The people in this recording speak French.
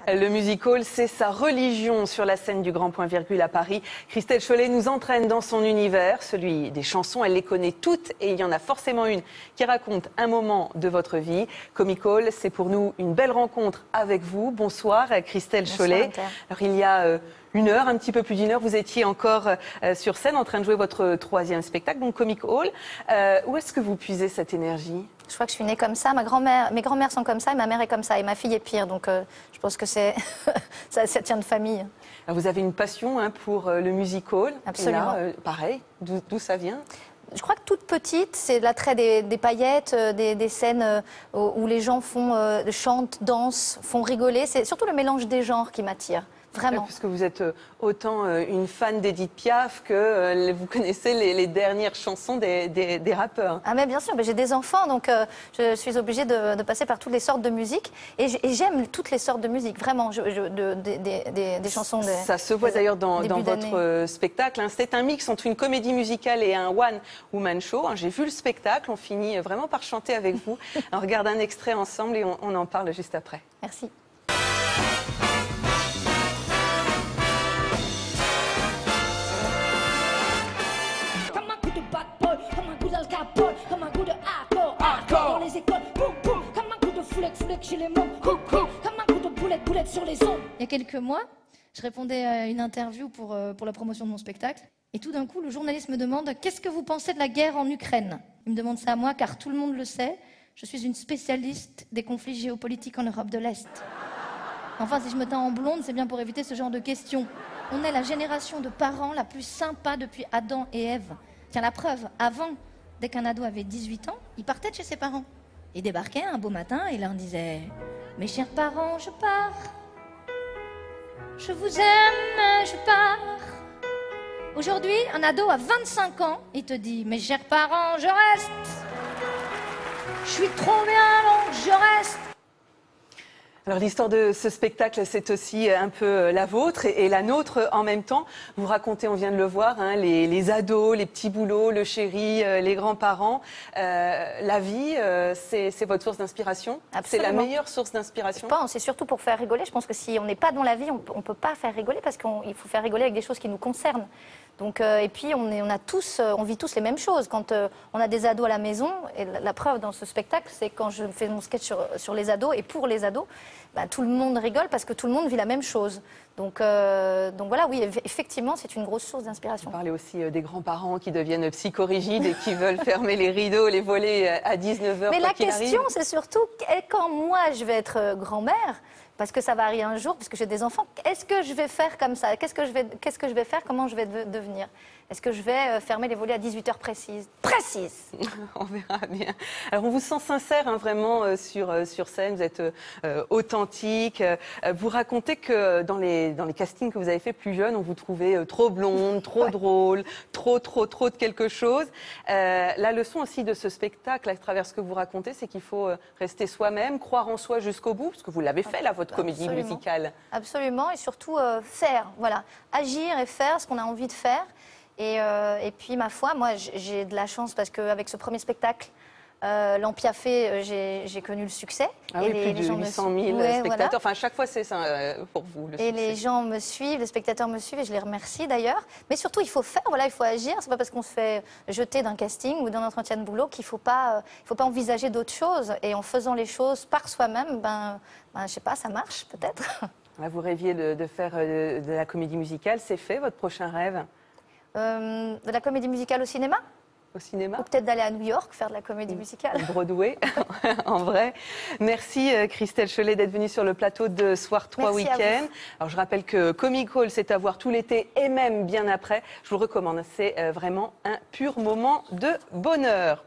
Le music hall, c'est sa religion sur la scène du Grand Point Virgule à Paris. Christelle Chollet nous entraîne dans son univers, celui des chansons. Elle les connaît toutes et il y en a forcément une qui raconte un moment de votre vie. Comic Hall, c'est pour nous une belle rencontre avec vous. Bonsoir Christelle Chollet. Alors il y a une heure, un petit peu plus d'une heure, vous étiez encore sur scène en train de jouer votre troisième spectacle, donc Comic Hall. Où est-ce que vous puisez cette énergie ? Je crois que je suis née comme ça, mes grands-mères sont comme ça et ma mère est comme ça et ma fille est pire, donc je pense que ça tient de famille. Alors vous avez une passion pour le music hall. Absolument. Et là, pareil, d'où ça vient ? Je crois que toute petite, c'est l'attrait des paillettes, des scènes où les gens chantent, dansent, font rigoler. C'est surtout le mélange des genres qui m'attire. Vraiment. Parce que vous êtes autant une fan d'Edith Piaf que vous connaissez les dernières chansons des rappeurs. Ah mais bien sûr, mais j'ai des enfants, donc je suis obligée de passer par toutes les sortes de musique. Et j'aime toutes les sortes de musique, vraiment, des chansons. Ça se voit d'ailleurs dans votre spectacle. Hein. C'est un mix entre une comédie musicale et un one-woman show. J'ai vu le spectacle, on finit vraiment par chanter avec vous. On regarde un extrait ensemble et on en parle juste après. Merci. J'ai les mots, comme un coup de boulette sur les ondes. Il y a quelques mois, je répondais à une interview pour la promotion de mon spectacle. Et tout d'un coup, le journaliste me demande « Qu'est-ce que vous pensez de la guerre en Ukraine ?» Il me demande ça à moi, car tout le monde le sait. Je suis une spécialiste des conflits géopolitiques en Europe de l'Est. Enfin, si je me teins en blonde, c'est bien pour éviter ce genre de questions. On est la génération de parents la plus sympa depuis Adam et Ève. Tiens, la preuve, avant, dès qu'un ado avait 18 ans, il partait de chez ses parents. Il débarquait un beau matin et leur disait « Mes chers parents, je pars. Je vous aime, je pars. » Aujourd'hui, un ado à 25 ans, il te dit « Mes chers parents, je reste. Je suis trop bien, donc je reste. » Alors l'histoire de ce spectacle, c'est aussi un peu la vôtre et la nôtre en même temps. Vous racontez, on vient de le voir, hein, les ados, les petits boulots, le chéri, les grands-parents. La vie, c'est votre source d'inspiration. C'est la meilleure source d'inspiration. C'est surtout pour faire rigoler. Je pense que si on n'est pas dans la vie, on ne peut pas faire rigoler parce qu'il faut faire rigoler avec des choses qui nous concernent. Donc, et puis on vit tous les mêmes choses. Quand on a des ados à la maison, et la preuve dans ce spectacle, c'est quand je fais mon sketch sur les ados et pour les ados, bah, tout le monde rigole parce que tout le monde vit la même chose. Donc voilà, oui, effectivement, c'est une grosse source d'inspiration. Vous parlez aussi des grands-parents qui deviennent psychorigides et qui veulent fermer les rideaux, les volets à 19h. Mais la question, c'est surtout quand moi je vais être grand-mère, parce que ça va arriver un jour, puisque j'ai des enfants, est-ce que je vais faire comme ça? Qu'est-ce que je vais faire? Comment je vais devenir? Est-ce que je vais fermer les volets à 18h précises? Précises. On verra bien. Alors on vous sent sincère, hein, vraiment sur scène, vous êtes authentique. Vous racontez que dans les castings que vous avez fait plus jeune, on vous trouvait trop blonde, trop drôle, trop de quelque chose. La leçon aussi de ce spectacle, à travers ce que vous racontez, c'est qu'il faut rester soi-même, croire en soi jusqu'au bout, parce que vous l'avez fait là, votre comédie musicale. Absolument, et surtout faire, voilà, agir et faire ce qu'on a envie de faire. Et puis, ma foi, moi, j'ai de la chance parce qu'avec ce premier spectacle, l'Ampiafé, j'ai connu le succès. Ah et oui, plus de 800 000 spectateurs. Voilà. Enfin, à chaque fois, c'est ça pour vous, le succès. Et les gens me suivent, les spectateurs me suivent, et je les remercie d'ailleurs. Mais surtout, il faut faire, voilà, il faut agir. C'est pas parce qu'on se fait jeter d'un casting ou d'un entretien de boulot qu'il faut pas envisager d'autres choses. Et en faisant les choses par soi-même, je sais pas, ça marche peut-être. Là, vous rêviez de faire de la comédie musicale. C'est fait, votre prochain rêve? De la comédie musicale au cinéma? Au cinéma? Ou peut-être d'aller à New York faire de la comédie musicale. Broadway, en vrai. Merci Christelle Chollet d'être venue sur le plateau de Soir 3 Week-end. Alors je rappelle que Comic Hall, c'est à voir tout l'été et même bien après. Je vous le recommande, c'est vraiment un pur moment de bonheur.